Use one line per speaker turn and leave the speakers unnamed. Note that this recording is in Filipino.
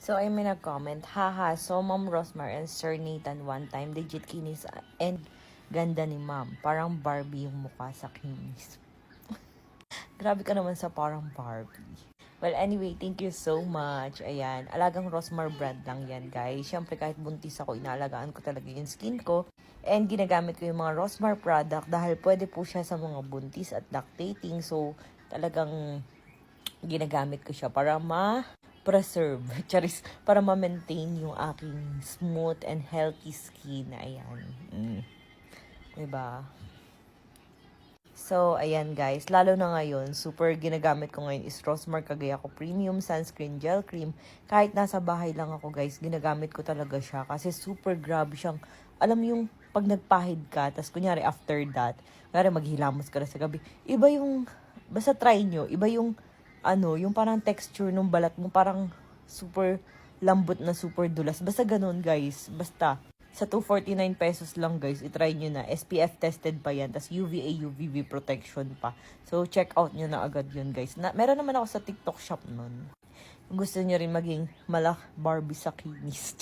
So, ay may nag-comment, haha, so Ma'am Rosmar and Sir Nathan one time, legit kinis and ganda ni Ma'am. Parang Barbie yung mukha sa kinis. Grabe ka naman sa parang Barbie. Well, anyway, thank you so much. Ayan, alagang Rosmar brand lang yan, guys. Siyempre, kahit buntis ako, inaalagaan ko talaga yung skin ko. And ginagamit ko yung mga Rosmar product dahil pwede po siya sa mga buntis at lactating. So, talagang ginagamit ko siya para preserve, charis, para ma-maintain yung aking smooth and healthy skin. Ayan. Diba? So, ayan guys, lalo na ngayon, super ginagamit ko ngayon is Rosmar Cagayaco Premium Sunscreen Gel Cream. Kahit nasa bahay lang ako guys, ginagamit ko talaga siya kasi super grabe siyang, alam mo yung pag nagpahid ka, tas kunyari after that, kunyari maghilamos ka na sa gabi, iba yung, basta try nyo, iba yung, yung parang texture ng balat mo, parang super lambot na super dulas. Basta ganun guys, basta. Sa 249 pesos lang guys, itry nyo na. SPF tested pa yan. Tas UVA, UVB protection pa. So, check out nyo na agad yun guys. Meron naman ako sa TikTok shop nun. Kung gusto nyo rin maging malak Barbie sa kinis.